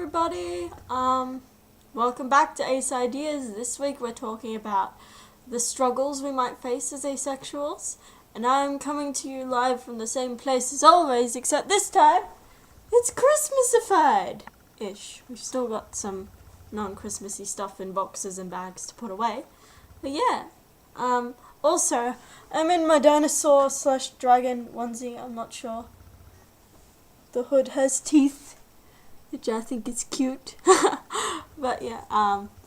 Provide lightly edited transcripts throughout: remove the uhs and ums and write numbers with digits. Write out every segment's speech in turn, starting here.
everybody. Welcome back to Ace Ideas. This week we're talking about the struggles we might face as asexuals, and I'm coming to you live from the same place as always, except this time it's Christmasified-ish. We've still got some non-Christmassy stuff in boxes and bags to put away, but yeah. Also, I'm in my dinosaur/dragon onesie. I'm not sure. The hood has teeth, which I think is cute. But yeah,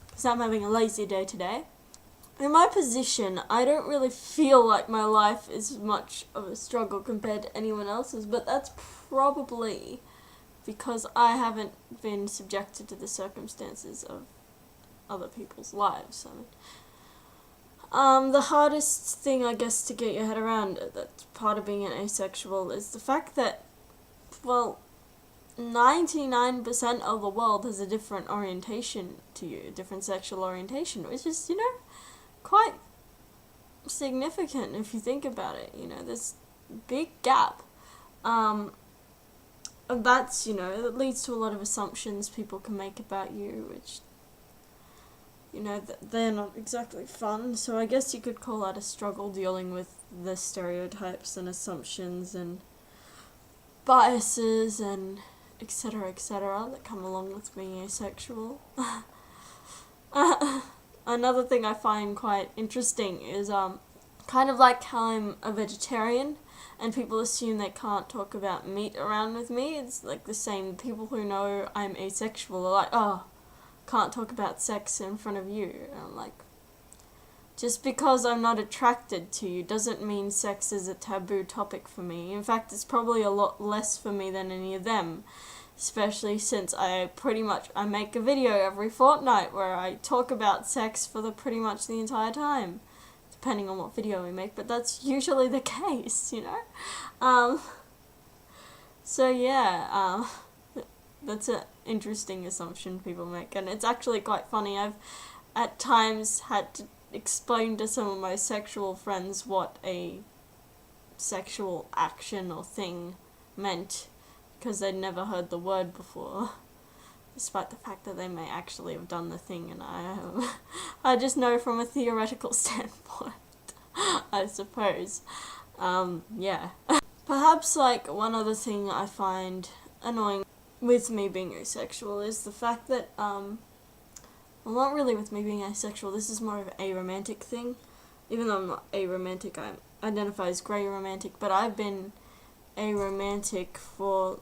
because I'm having a lazy day today. In my position, I don't really feel like my life is much of a struggle compared to anyone else's, but that's probably because I haven't been subjected to the circumstances of other people's lives. The hardest thing, I guess, to get your head around, that's part of being an asexual, is the fact that, well, 99% of the world has a different orientation to you, a different sexual orientation, which is, quite significant if you think about it. There's a big gap. And that's, that leads to a lot of assumptions people can make about you, which, they're not exactly fun. So I guess you could call that a struggle, dealing with the stereotypes and assumptions and biases and etc. that come along with being asexual. Another thing I find quite interesting is kind of like how I'm a vegetarian and people assume they can't talk about meat around with me. It's like the same. People who know I'm asexual are like, oh, can't talk about sex in front of you. And I'm like, just because I'm not attracted to you doesn't mean sex is a taboo topic for me. In fact, it's probably a lot less for me than any of them, especially since I make a video every fortnight where I talk about sex for pretty much the entire time, depending on what video we make, but that's usually the case, So yeah, that's an interesting assumption people make, and it's actually quite funny. I've at times had to explain to some of my sexual friends what a sexual action or thing meant, because they'd never heard the word before, despite the fact that they may actually have done the thing, and I just know from a theoretical standpoint, I suppose. Yeah. Perhaps, one other thing I find annoying with me being asexual is the fact that, well, not really with me being asexual, this is more of an aromantic thing. Even though I'm not aromantic, I identify as grey romantic, but I've been aromantic for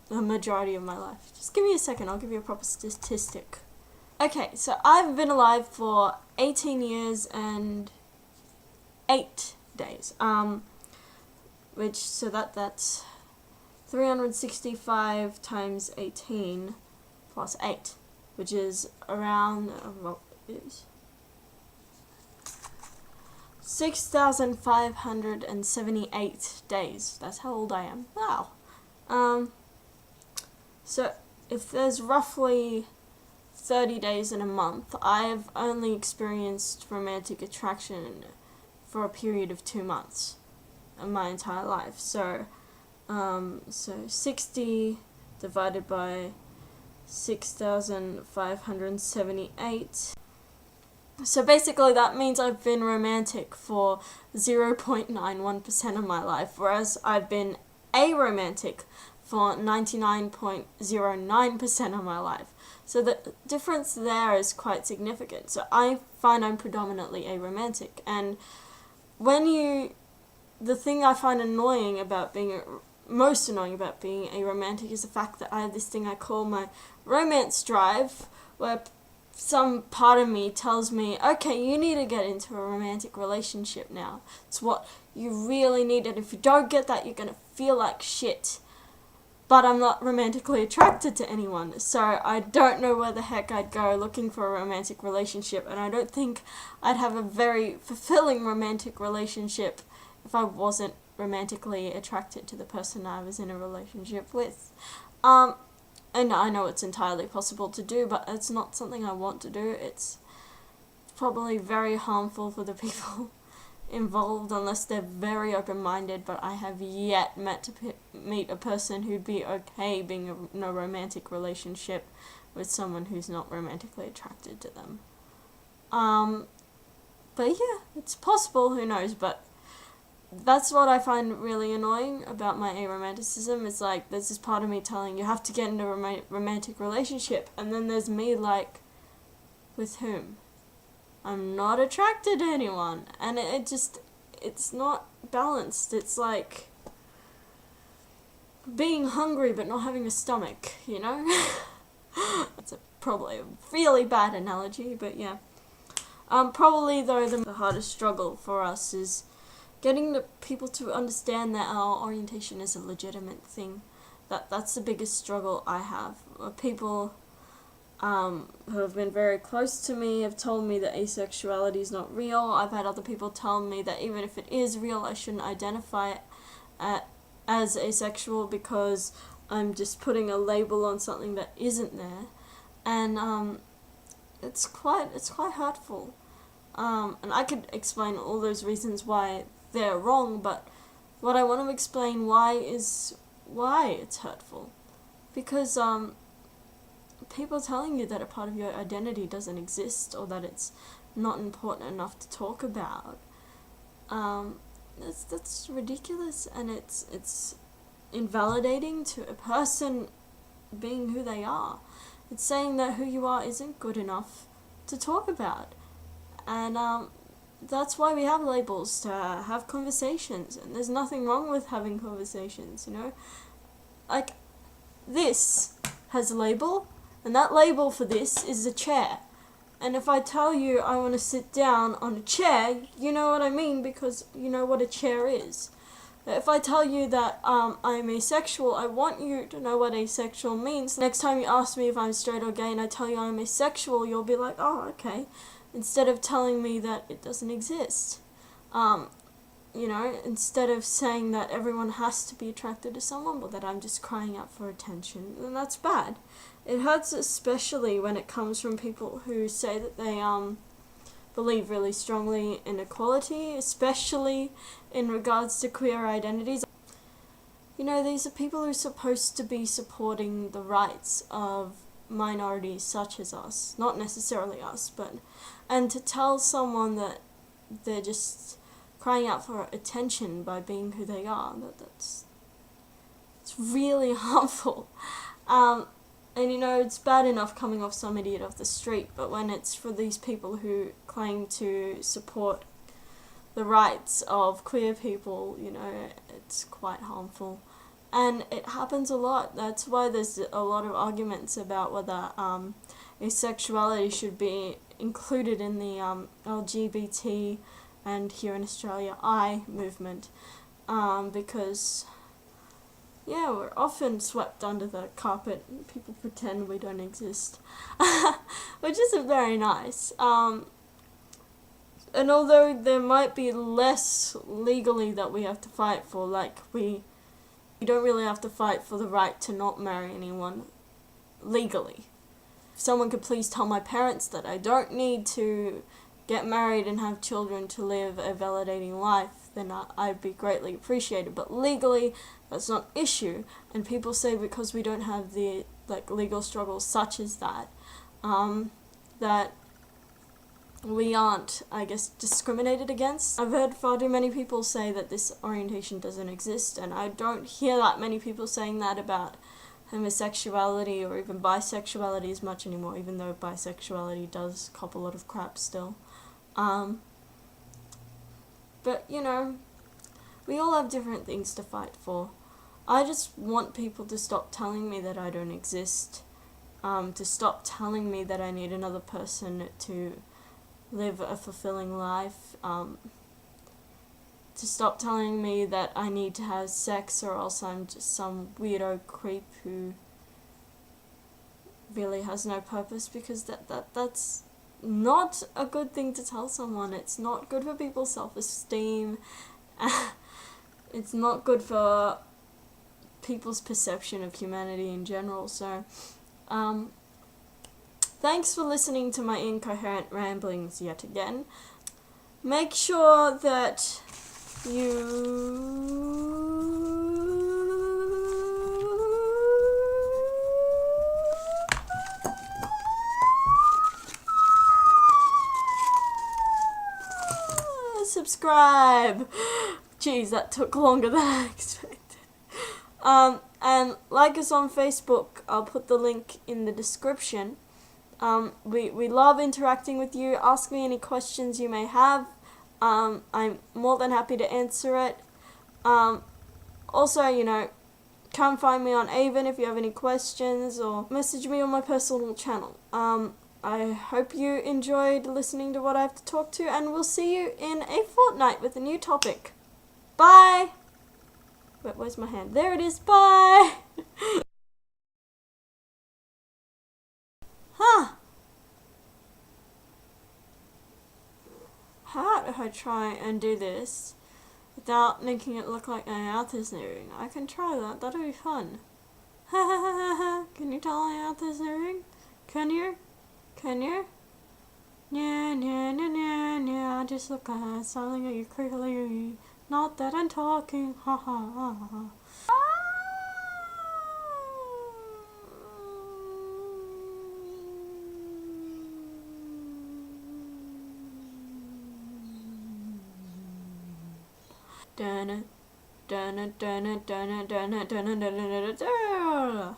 the majority of my life. Just give me a second, I'll give you a proper statistic. Okay, so I've been alive for 18 years and 8 days. That's 365 times 18 plus 8, which is around 6,578 days. That's how old I am. Wow. So if there's roughly 30 days in a month, I've only experienced romantic attraction for a period of 2 months in my entire life. So 60 divided by 6,578. So basically that means I've been romantic for 0.91% of my life, whereas I've been aromantic for 99.09% of my life. So the difference there is quite significant. So I find I'm predominantly aromantic, and the thing I find most annoying about being aromantic is the fact that I have this thing I call my romance drive, where some part of me tells me, okay, you need to get into a romantic relationship now. It's what you really need, and if you don't get that, you're going to feel like shit. But I'm not romantically attracted to anyone, so I don't know where the heck I'd go looking for a romantic relationship, and I don't think I'd have a very fulfilling romantic relationship if I wasn't romantically attracted to the person I was in a relationship with. And I know it's entirely possible to do, but it's not something I want to do. It's probably very harmful for the people involved unless they're very open-minded, but I have yet meet a person who'd be okay being in a romantic relationship with someone who's not romantically attracted to them. But yeah, it's possible, who knows, but that's what I find really annoying about my aromanticism. It's like, there's this part of me telling you have to get into a romantic relationship, and then there's me like, with whom? I'm not attracted to anyone, and it's not balanced. It's like being hungry but not having a stomach, you know? That's probably a really bad analogy, but yeah. Probably though the hardest struggle for us is getting the people to understand that our orientation is a legitimate thing. That's the biggest struggle I have. People who have been very close to me have told me that asexuality is not real. I've had other people tell me that even if it is real, I shouldn't identify it as asexual because I'm just putting a label on something that isn't there. And it's quite hurtful. And I could explain all those reasons why they're wrong, but what I want to explain why it's hurtful. Because people telling you that a part of your identity doesn't exist or that it's not important enough to talk about, that's ridiculous, and it's invalidating to a person being who they are. It's saying that who you are isn't good enough to talk about. And that's why we have labels, to have conversations, and there's nothing wrong with having conversations, you know? Like, this has a label, and that label for this is a chair. And if I tell you I want to sit down on a chair, you know what I mean, because you know what a chair is. If I tell you that I'm asexual, I want you to know what asexual means. Next time you ask me if I'm straight or gay and I tell you I'm asexual, you'll be like, oh, okay. Instead of telling me that it doesn't exist. You know, instead of saying that everyone has to be attracted to someone, but that I'm just crying out for attention, then that's bad. It hurts especially when it comes from people who say that they believe really strongly in equality, especially in regards to queer identities. You know, these are people who are supposed to be supporting the rights of minorities such as us, not necessarily us, and to tell someone that they're just crying out for attention by being who they are, it's really harmful. And you know, it's bad enough coming off some idiot off the street, but when it's for these people who claim to support the rights of queer people, you know, it's quite harmful. And it happens a lot. That's why there's a lot of arguments about whether asexuality should be included in the LGBT and here in Australia I movement, because yeah, we're often swept under the carpet and people pretend we don't exist, which isn't very nice. And although there might be less legally that we have to fight for, like we don't really have to fight for the right to not marry anyone legally. If someone could please tell my parents that I don't need to get married and have children to live a validating life, then I'd be greatly appreciated. But legally, that's not an issue. And people say because we don't have the legal struggles such as that, that we aren't, I guess, discriminated against. I've heard far too many people say that this orientation doesn't exist, and I don't hear that many people saying that about homosexuality or even bisexuality as much anymore, even though bisexuality does cop a lot of crap still. But, you know, we all have different things to fight for. I just want people to stop telling me that I don't exist, to stop telling me that I need another person to live a fulfilling life, to stop telling me that I need to have sex or else I'm just some weirdo creep who really has no purpose, because that's not a good thing to tell someone. It's not good for people's self-esteem. It's not good for people's perception of humanity in general. So, thanks for listening to my incoherent ramblings yet again. make sure that you subscribe. Jeez, that took longer than I expected. And like us on Facebook. I'll put the link in the description. We love interacting with you. Ask me any questions you may have. I'm more than happy to answer it. Also, come find me on Avon if you have any questions, or message me on my personal channel. I hope you enjoyed listening to what I have to talk to, and we'll see you in a fortnight with a new topic. Bye! Wait, where's my hand? There it is. Bye! Huh. How do I try and do this without making it look like my mouth is moving? I can try that. That'll be fun. Can you tell my mouth is moving? Can you? Can you? Yeah, yeah, yeah, yeah, yeah. Just look at something at you clearly. Not that I'm talking. Ha ha ha ha. Dun dun dun dun dun dun dun.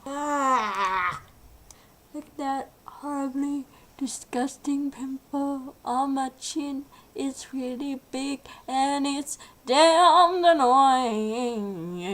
Look at that horribly disgusting pimple on my chin. It's really big and it's damn annoying.